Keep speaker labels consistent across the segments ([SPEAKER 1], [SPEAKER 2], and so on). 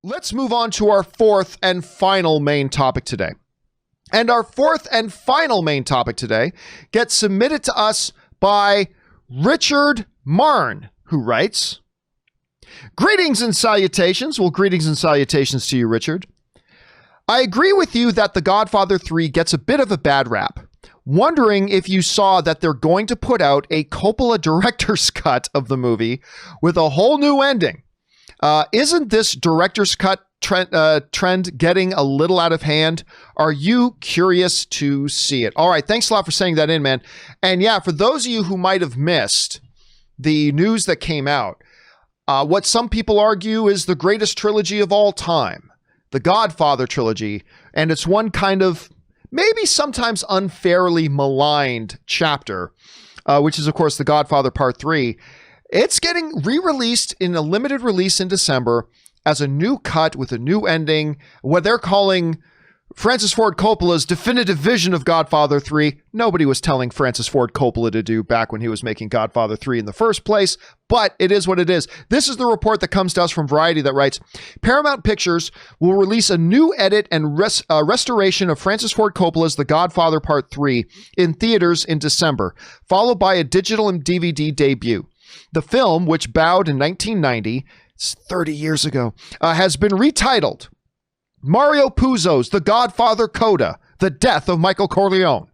[SPEAKER 1] Let's move on to our fourth and final main topic today. And our fourth and final main topic today gets submitted to us by Richard Marne, who writes, "Greetings and salutations." Well, greetings and salutations to you, Richard. "I agree with you that The Godfather 3 gets a bit of a bad rap. Wondering if you saw that they're going to put out a Coppola director's cut of the movie with a whole new ending. Isn't this director's cut trend getting a little out of hand? Are you curious to see it?" All right, thanks a lot for sending that in, man. And yeah, for those of you who might have missed the news that came out, what some people argue is the greatest trilogy of all time, the Godfather trilogy, and it's one kind of maybe sometimes unfairly maligned chapter, which is, of course, The Godfather Part 3. It's getting re-released in a limited release in December as a new cut with a new ending, what they're calling Francis Ford Coppola's definitive vision of Godfather 3. Nobody was telling Francis Ford Coppola to do back when he was making Godfather 3 in the first place, but it is what it is. This is the report that comes to us from Variety that writes, Paramount Pictures will release a new edit and restoration of Francis Ford Coppola's The Godfather Part 3 in theaters in December, followed by a digital and DVD debut. The film, which bowed in 1990, it's 30 years ago, has been retitled Mario Puzo's The Godfather Coda, The Death of Michael Corleone.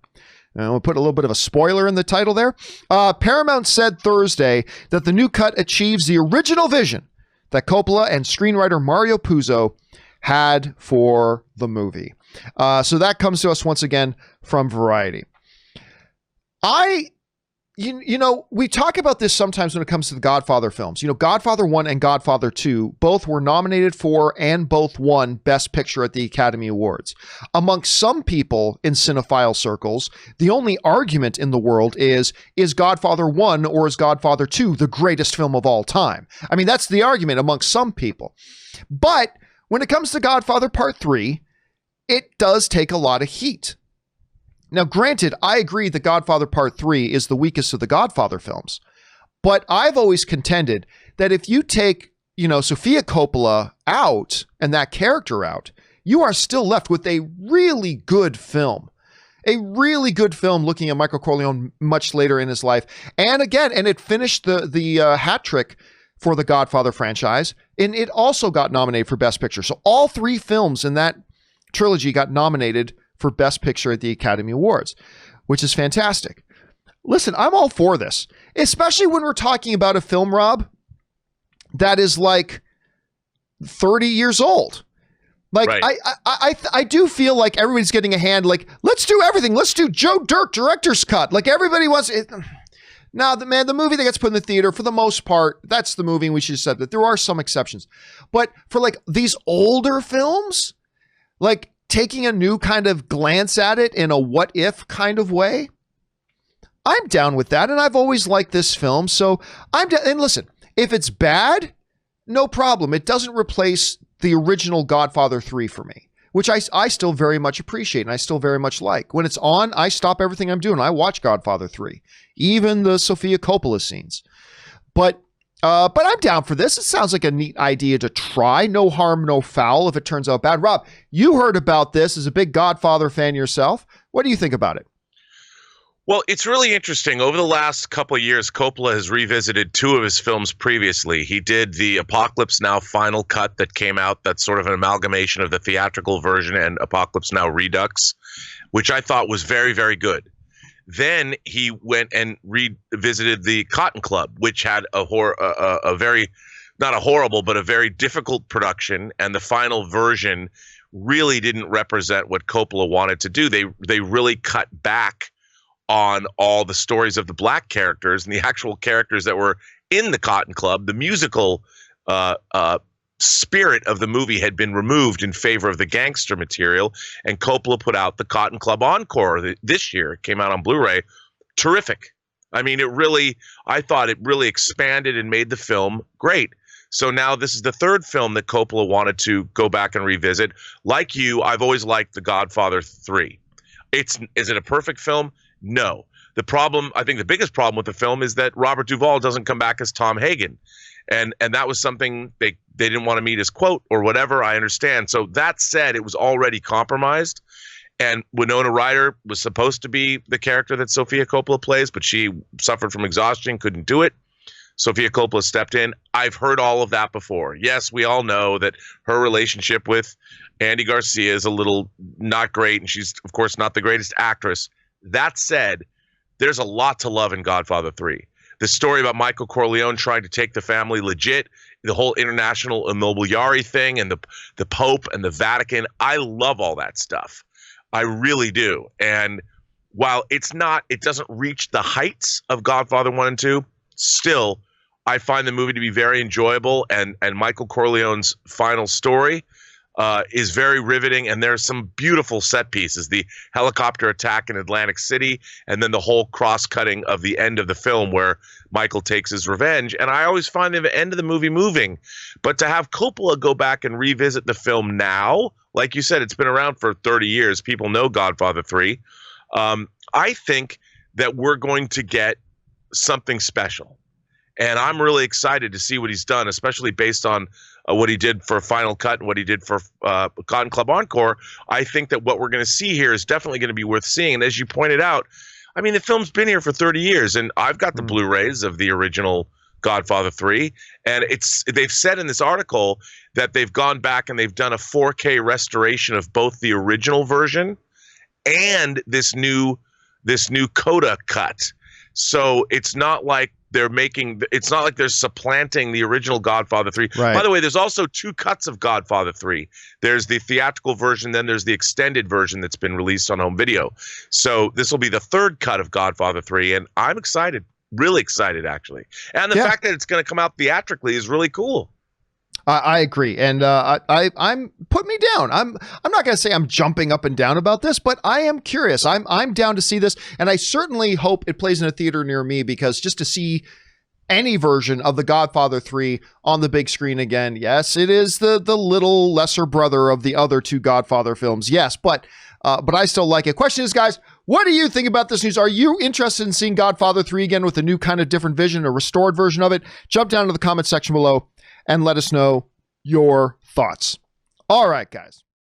[SPEAKER 1] We'll put a little bit of a spoiler in the title there. Paramount said Thursday that the new cut achieves the original vision that Coppola and screenwriter Mario Puzo had for the movie. So that comes to us once again from Variety. You know, we talk about this sometimes when it comes to the Godfather films. You know, Godfather 1 and Godfather 2 both were nominated for and both won Best Picture at the Academy Awards. Amongst some people in cinephile circles, the only argument in the world is Godfather 1 or is Godfather 2 the greatest film of all time? I mean, that's the argument amongst some people. But when it comes to Godfather Part 3, it does take a lot of heat. Now, granted, I agree that Godfather Part 3 is the weakest of the Godfather films, but I've always contended that if you take, Sofia Coppola out and that character out, you are still left with a really good film. A really good film looking at Michael Corleone much later in his life. And again, it finished the hat trick for the Godfather franchise, and it also got nominated for Best Picture. So all three films in that trilogy got nominated for Best Picture at the Academy Awards, which is fantastic. Listen, I'm all for this, especially when we're talking about a film, Rob, that is like 30 years old. Like, right. I do feel like everybody's getting a hand, like, let's do everything. Let's do Joe Dirt director's cut. Like, everybody wants it. Now, the movie that gets put in the theater, for the most part, that's the movie, and we should have said that. There are some exceptions. But for, like, these older films, like, taking a new kind of glance at it in a what-if kind of way, I'm down with that, and I've always liked this film, so I'm down. And listen, if it's bad, no problem. It doesn't replace the original Godfather 3 for me, which I still very much appreciate, and I still very much like. When it's on, I stop everything I'm doing. I watch Godfather 3, even the Sofia Coppola scenes. But I'm down for this. It sounds like a neat idea to try. No harm, no foul if it turns out bad. Rob, you heard about this as a big Godfather fan yourself. What do you think about it?
[SPEAKER 2] Well, it's really interesting. Over the last couple of years, Coppola has revisited two of his films previously. He did the Apocalypse Now final cut that came out. That's sort of an amalgamation of the theatrical version and Apocalypse Now Redux, which I thought was very, very good. Then he went and revisited the Cotton Club, which had a very, not a horrible, but a very difficult production. And the final version really didn't represent what Coppola wanted to do. They really cut back on all the stories of the black characters and the actual characters that were in the Cotton Club. The musical spirit of the movie had been removed in favor of the gangster material, and Coppola put out the Cotton Club Encore this year. It came out on Blu-ray. Terrific. I mean, I thought it really expanded and made the film great. So now this is the third film that Coppola wanted to go back and revisit. Like you, I've always liked The Godfather 3. Is it a perfect film? No. The problem, I think the biggest problem with the film is that Robert Duvall doesn't come back as Tom Hagen. And that was something they didn't want to meet his quote or whatever. I understand. So that said, it was already compromised. And Winona Ryder was supposed to be the character that Sofia Coppola plays, but she suffered from exhaustion, couldn't do it. Sofia Coppola stepped in. I've heard all of that before. Yes, we all know that her relationship with Andy Garcia is a little not great, and she's, of course, not the greatest actress. That said, there's a lot to love in Godfather 3. The story about Michael Corleone trying to take the family legit, the whole international immobiliare thing, and the Pope and the Vatican. I love all that stuff. I really do. And while it doesn't reach the heights of Godfather 1 and 2, still, I find the movie to be very enjoyable, and Michael Corleone's final story is very riveting, and there's some beautiful set pieces. The helicopter attack in Atlantic City, and then the whole cross-cutting of the end of the film where Michael takes his revenge. And I always find the end of the movie moving. But to have Coppola go back and revisit the film now, like you said, it's been around for 30 years. People know Godfather 3. I think that we're going to get something special. And I'm really excited to see what he's done, especially based on what he did for Final Cut and what he did for Cotton Club Encore. I think that what we're going to see here is definitely going to be worth seeing. And as you pointed out, I mean, the film's been here for 30 years, and I've got the Blu-rays of the original Godfather 3. And they've said in this article that they've gone back and they've done a 4K restoration of both the original version and this new Coda cut. So it's not like it's not like they're supplanting the original Godfather 3.
[SPEAKER 1] Right.
[SPEAKER 2] By the way, there's also 2 cuts of Godfather 3. There's the theatrical version, then there's the extended version that's been released on home video. So this will be the 3rd cut of Godfather 3, and I'm excited, really excited, actually. And the fact that it's going to come out theatrically is really cool.
[SPEAKER 1] I agree, and I'm put me down. I'm not going to say I'm jumping up and down about this, but I am curious. I'm down to see this, and I certainly hope it plays in a theater near me, because just to see any version of The Godfather 3 on the big screen again, yes, it is the little lesser brother of the other 2 Godfather films, yes, but I still like it. Question is, guys, what do you think about this news? Are you interested in seeing Godfather 3 again with a new kind of different vision, a restored version of it? Jump down to the comment section below and let us know your thoughts. All right, guys.